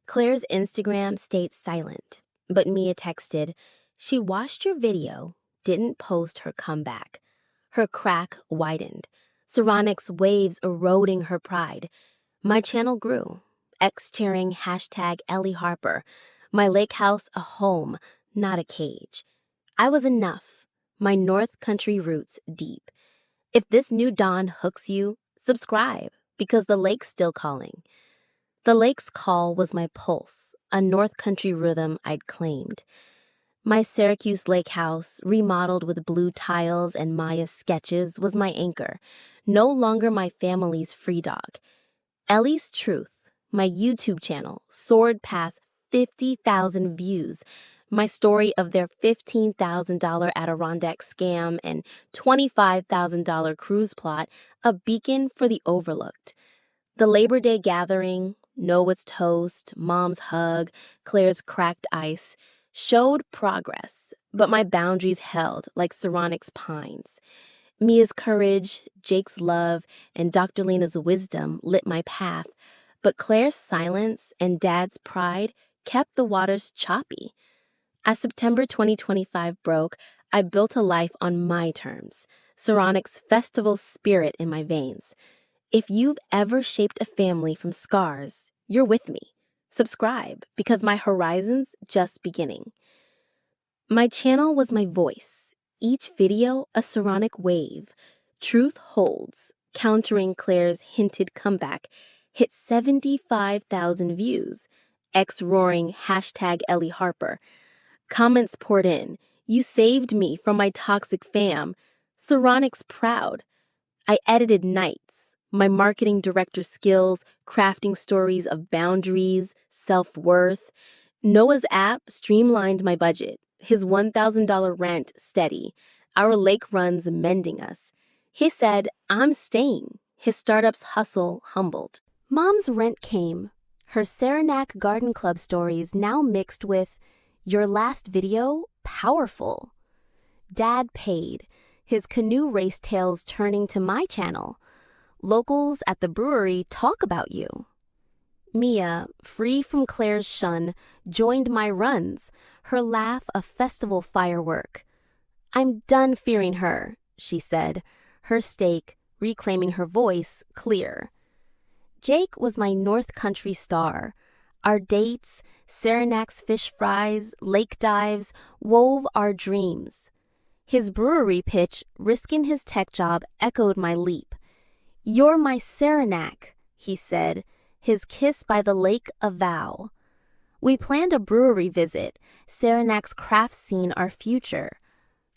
Claire's Instagram stayed silent, but Mia texted, "She watched your video, didn't post her comeback." Her crack widened, Saranac's waves eroding her pride. My channel grew, X-cheering #EllieHarper, my lake house a home, not a cage. I was enough, my North Country roots deep. If this new dawn hooks you, subscribe, because the lake's still calling. The lake's call was my pulse, a North Country rhythm I'd claimed. My Syracuse lake house, remodeled with blue tiles and Maya sketches, was my anchor, no longer my family's free dog. Ellie's Truth, my YouTube channel, soared past 50,000 views. My story of their $15,000 Adirondack scam and $25,000 cruise plot, a beacon for the overlooked. The Labor Day gathering, Noah's toast, Mom's hug, Claire's cracked ice, showed progress, but my boundaries held like Saranac's pines. Mia's courage, Jake's love, and Dr. Lena's wisdom lit my path, but Claire's silence and Dad's pride kept the waters choppy. As September 2025 broke, I built a life on my terms, Saranac's festival spirit in my veins. If you've ever shaped a family from scars, you're with me. Subscribe, because my horizon's just beginning. My channel was my voice, each video a Saranac wave. Truth holds, countering Claire's hinted comeback, hit 75,000 views. X-roaring #EllieHarper. Comments poured in. "You saved me from my toxic fam." Saranac's proud. I edited nights, my marketing director skills, crafting stories of boundaries, self-worth. Noah's app streamlined my budget, his $1,000 rent steady, our lake runs mending us. He said, "I'm staying," his startup's hustle humbled. Mom's rent came, her Saranac Garden Club stories now mixed with, "Your last video, powerful." Dad paid, his canoe race tales turning to my channel. "Locals at the brewery talk about you." Mia, free from Claire's shun, joined my runs, her laugh a festival firework. "I'm done fearing her," she said, her stake, reclaiming her voice, clear. Jake was my North Country star. Our dates, Saranac's fish fries, lake dives, wove our dreams. His brewery pitch, risking his tech job, echoed my leap. "You're my Saranac," he said, his kiss by the lake a vow. We planned a brewery visit, Saranac's craft scene our future.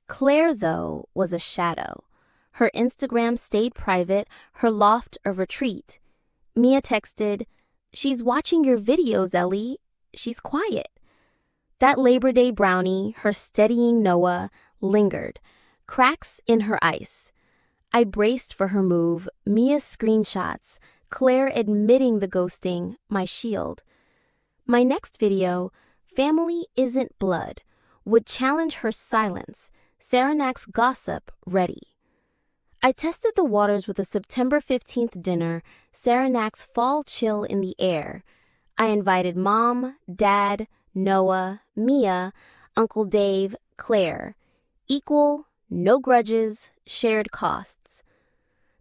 Claire, though, was a shadow. Her Instagram stayed private, her loft a retreat. Mia texted, "She's watching your videos, Ellie. She's quiet." That Labor Day brownie, her steadying Noah, lingered, cracks in her ice. I braced for her move, Mia's screenshots, Claire admitting the ghosting, my shield. My next video, "Family Isn't Blood," would challenge her silence, Saranac's gossip ready. I tested the waters with a September 15th dinner, Saranac's fall chill in the air. I invited Mom, Dad, Noah, Mia, Uncle Dave, Claire. Equal, no grudges, shared costs.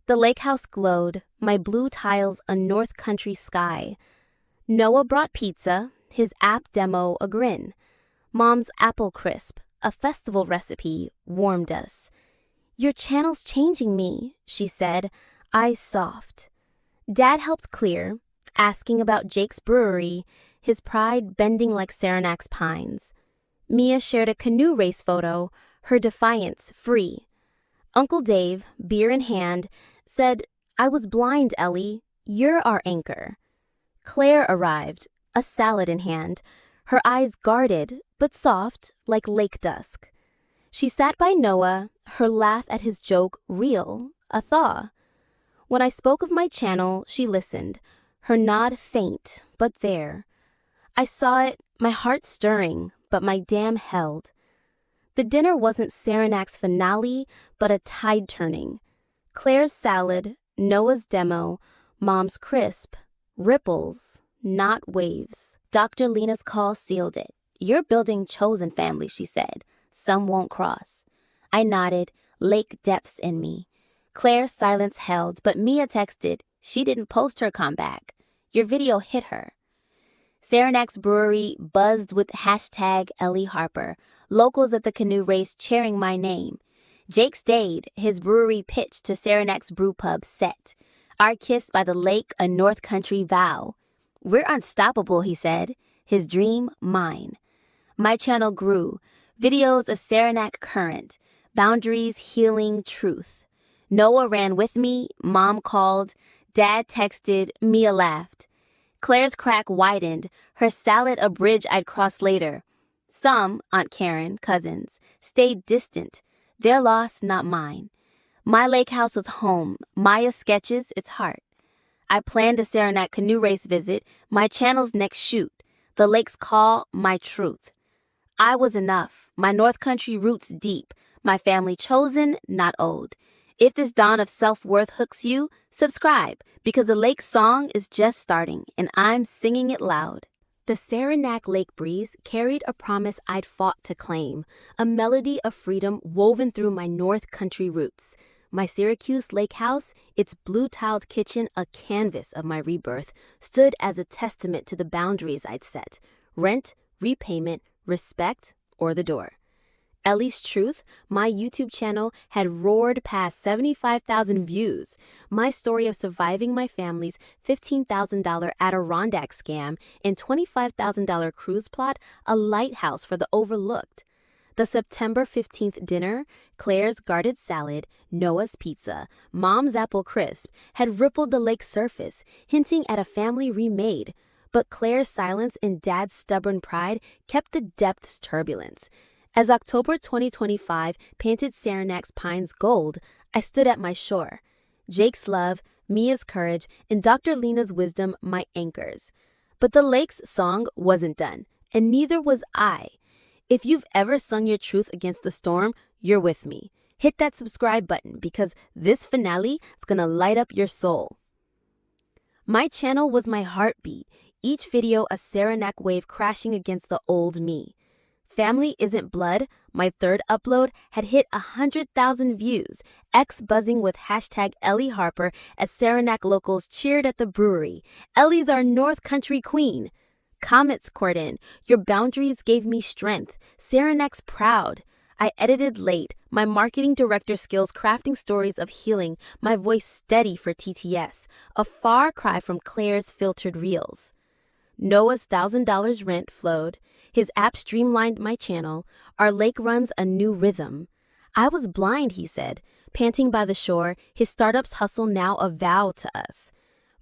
The lake house glowed, my blue tiles a North Country sky. Noah brought pizza, his app demo a grin. Mom's apple crisp, a festival recipe, warmed us. "Your channel's changing me," she said, eyes soft. Dad helped clear, asking about Jake's brewery, his pride bending like Saranac's pines. Mia shared a canoe race photo, her defiance free. Uncle Dave, beer in hand, said, "I was blind, Ellie. You're our anchor." Claire arrived, a salad in hand, her eyes guarded but soft like lake dusk. She sat by Noah, her laugh at his joke real, a thaw. When I spoke of my channel, she listened, her nod faint but there. I saw it, my heart stirring, but my dam held. The dinner wasn't Saranac's finale, but a tide turning. Claire's salad, Noah's demo, Mom's crisp, ripples, not waves. Dr. Lena's call sealed it. "You're building chosen family," she said. "Some won't cross." I nodded, lake depths in me. Claire's silence held, but Mia texted, "She didn't post her comeback. Your video hit her." Saranac's brewery buzzed with hashtag Ellie Harper, locals at the canoe race cheering my name. Jake stayed, his brewery pitch to Saranac's brew pub set. Our kiss by the lake, a North Country vow. "We're unstoppable," he said, his dream mine. My channel grew, videos a Saranac current, boundaries healing truth. Noah ran with me, Mom called, Dad texted, Mia laughed. Claire's crack widened, her salad a bridge I'd cross later. Some, Aunt Karen, cousins, stayed distant, their loss not mine. My lake house was home, Maya's sketches its heart. I planned a Saranac canoe race visit, my channel's next shoot, the lake's call, my truth. I was enough, my North Country roots deep, my family chosen, not old. If this dawn of self-worth hooks you, subscribe, because the lake song is just starting, and I'm singing it loud. The Saranac Lake breeze carried a promise I'd fought to claim, a melody of freedom woven through my North Country roots. My Syracuse lake house, its blue-tiled kitchen a canvas of my rebirth, stood as a testament to the boundaries I'd set. Rent, repayment, respect, or the door. Ellie's Truth, my YouTube channel, had roared past 75,000 views. My story of surviving my family's $15,000 Adirondack scam and $25,000 cruise plot, a lighthouse for the overlooked. The September 15th dinner, Claire's guarded salad, Noah's pizza, Mom's apple crisp, had rippled the lake's surface, hinting at a family remade. But Claire's silence and Dad's stubborn pride kept the depths turbulence. As October 2025 painted Saranac's pines gold, I stood at my shore. Jake's love, Mia's courage, and Dr. Lena's wisdom my anchors. But the lake's song wasn't done, and neither was I. If you've ever sung your truth against the storm, you're with me. Hit that subscribe button because this finale is gonna light up your soul. My channel was my heartbeat, each video a Saranac wave crashing against the old me. Family Isn't Blood, my third upload, had hit 100,000 views, buzzing with hashtag Ellie Harper as Saranac locals cheered at the brewery. Ellie's our North Country queen. Comments poured in. Your boundaries gave me strength. Saranac's proud. I edited late, my marketing director skills crafting stories of healing, my voice steady for TTS, a far cry from Claire's filtered reels. Noah's $1,000 rent flowed. His app streamlined my channel. Our lake runs a new rhythm. I was blind, he said, panting by the shore, his startup's hustle now a vow to us.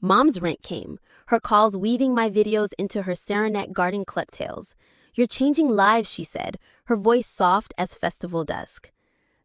Mom's rent came, her calls weaving my videos into her Saranac garden clucktails. You're changing lives, she said, her voice soft as festival dusk.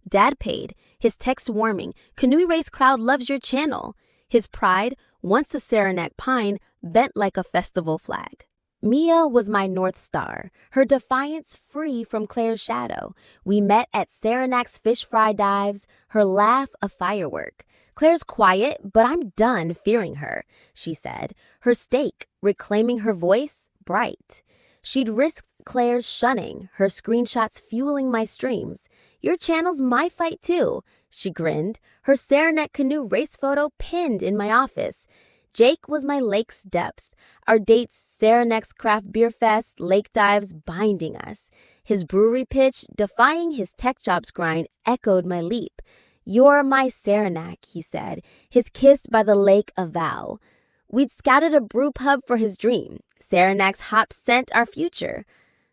Dad paid, his text warming, canoe race crowd loves your channel. His pride, once a Saranac pine, bent like a festival flag. Mia was my North Star, her defiance free from Claire's shadow. We met at Saranac's fish fry dives, her laugh a firework. Claire's quiet, but I'm done fearing her, she said, her stake, reclaiming her voice, bright. She'd risked Claire's shunning, her screenshots fueling my streams. Your channel's my fight too, she grinned, her Saranac canoe race photo pinned in my office. Jake was my lake's depth, our dates, Saranac's craft beer fest, lake dives binding us. His brewery pitch, defying his tech jobs grind, echoed my leap. You're my Saranac, he said, his kiss by the lake a vow. We'd scouted a brew pub for his dream. Saranac's hop sent our future.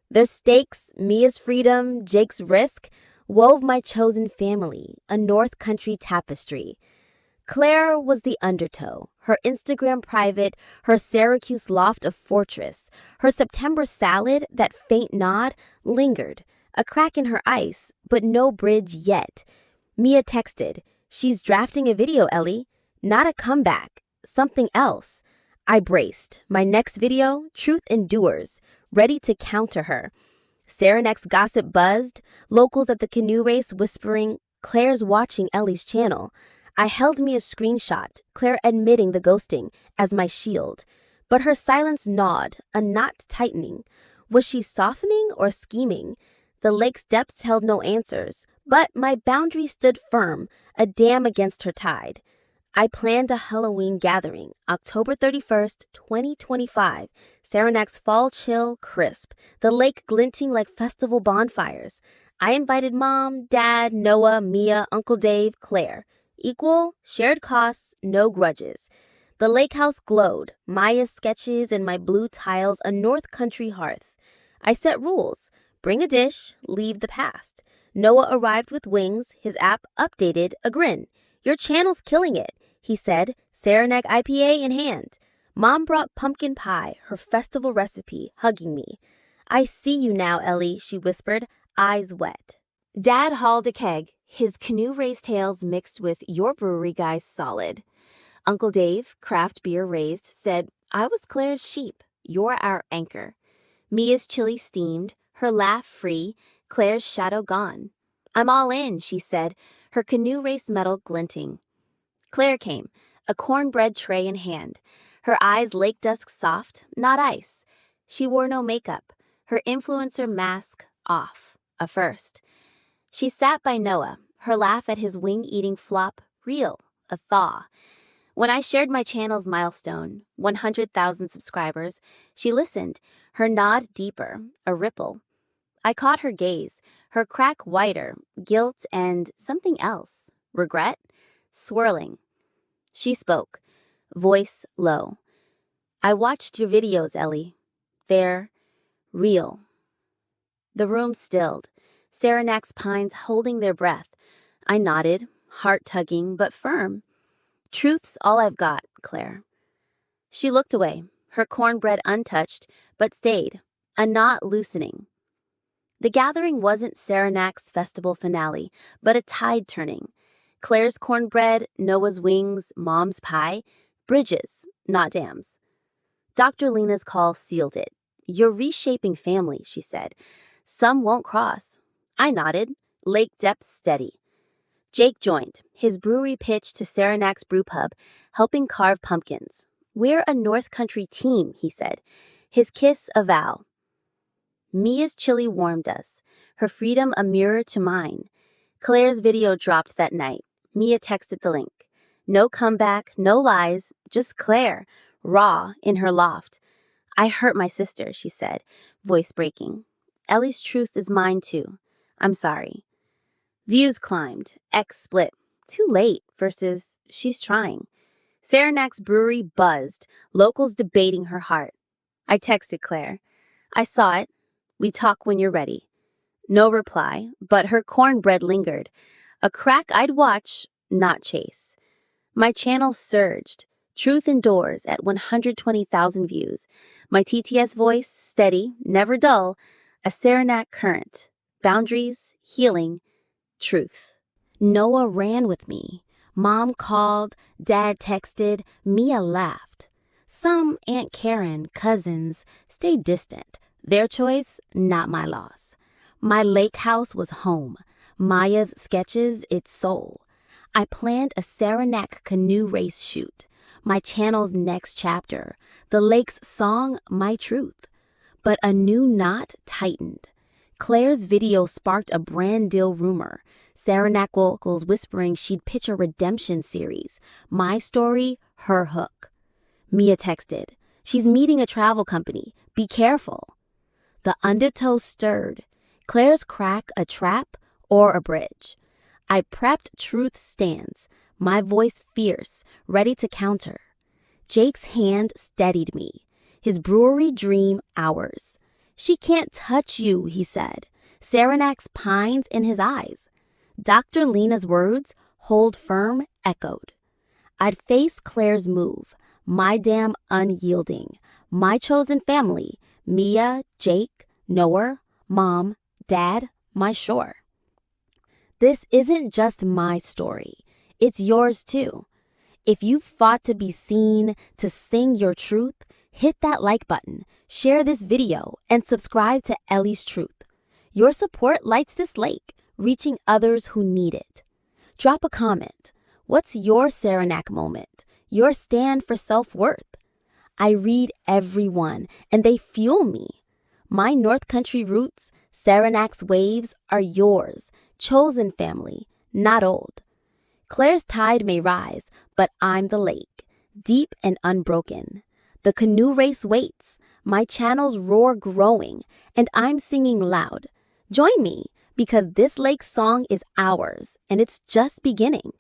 Their stakes, Mia's freedom, Jake's risk. wove my chosen family, a North Country tapestry. Claire was the undertow, her Instagram private, her Syracuse loft a fortress, her September salad, that faint nod, lingered, a crack in her ice, but no bridge yet. Mia texted, "She's drafting a video, Ellie. Not a comeback, something else." I braced. My next video, Truth Endures, ready to counter her. Saranac's gossip buzzed, locals at the canoe race whispering, "Claire's watching Ellie's channel." I held me a screenshot, Claire admitting the ghosting, as my shield. But her silence gnawed, a knot tightening. Was she softening or scheming? The lake's depths held no answers, but my boundary stood firm, a dam against her tide. I planned a Halloween gathering, October 31st, 2025, Saranac's fall chill crisp, the lake glinting like festival bonfires. I invited Mom, Dad, Noah, Mia, Uncle Dave, Claire. Equal, shared costs, no grudges. The lake house glowed, Maya's sketches and my blue tiles a North Country hearth. I set rules. Bring a dish, leave the past. Noah arrived with wings, his app updated, a grin. "Your channel's killing it," he said, Saranac IPA in hand. Mom brought pumpkin pie, her festival recipe, hugging me. "I see you now, Ellie," she whispered, eyes wet. Dad hauled a keg, his canoe race tales mixed with "Your brewery guy's solid." Uncle Dave, craft beer raised, said, "I was Claire's sheep, you're our anchor." Mia's chili steamed, her laugh free, Claire's shadow gone. "I'm all in," she said, her canoe race medal glinting. Claire came, a cornbread tray in hand, her eyes lake dusk soft, not ice. She wore no makeup, her influencer mask off, a first. She sat by Noah, her laugh at his wing-eating flop real, a thaw. When I shared my channel's milestone, 100,000 subscribers, she listened, her nod deeper, a ripple. I caught her gaze, her crack whiter, guilt and something else, regret, swirling. She spoke, voice low. "I watched your videos, Ellie. They're real." The room stilled, Saranac's pines holding their breath. I nodded, heart tugging but firm. "Truth's all I've got, Claire." She looked away, her cornbread untouched, but stayed, a knot loosening. The gathering wasn't Saranac's festival finale, but a tide turning. Claire's cornbread, Noah's wings, Mom's pie, bridges, not dams. Dr. Lena's call sealed it. "You're reshaping family," she said. "Some won't cross." I nodded, lake depths steady. Jake joined, his brewery pitch to Saranac's brewpub, helping carve pumpkins. "We're a North Country team," he said, his kiss a vow. Mia's chili warmed us, her freedom a mirror to mine. Claire's video dropped that night. Mia texted the link. No comeback, no lies, just Claire, raw, in her loft. "I hurt my sister," she said, voice breaking. "Ellie's truth is mine too. I'm sorry." Views climbed, X split. Too late versus she's trying. Saranac's brewery buzzed, locals debating her heart. I texted Claire. "I saw it. We talk when you're ready." No reply, but her cornbread lingered. A crack I'd watch, not chase. My channel surged. Truth Endures at 120,000 views. My TTS voice, steady, never dull. A Saranac current. Boundaries, healing, truth. Noah ran with me. Mom called, Dad texted, Mia laughed. Some Aunt Karen, cousins, stayed distant. Their choice, not my loss. My lake house was home. Maya's sketches, its soul. I planned a Saranac canoe race shoot. My channel's next chapter. The lake's song, my truth. But a new knot tightened. Claire's video sparked a brand deal rumor. Saranac locals whispering she'd pitch a redemption series. My story, her hook. Mia texted, "She's meeting a travel company. Be careful." The undertow stirred. Claire's crack a trap or a bridge. I prepped truth stands, my voice fierce, ready to counter. Jake's hand steadied me. His brewery dream ours. "She can't touch you," he said. Saranac's pines in his eyes. Dr. Lena's words, hold firm, echoed. I'd face Claire's move, my dam unyielding, my chosen family, Mia, Jake, Noah, Mom, Dad, my shore. This isn't just my story. It's yours too. If you fought to be seen, to sing your truth, hit that like button, share this video, and subscribe to Ellie's Truth. Your support lights this lake, reaching others who need it. Drop a comment. What's your Saranac moment? Your stand for self-worth? I read every one, and they fuel me. My North Country roots, Saranac's waves, are yours, chosen family, not old. Claire's tide may rise, but I'm the lake, deep and unbroken. The canoe race waits, my channels roar growing, and I'm singing loud. Join me, because this lake song is ours, and it's just beginning.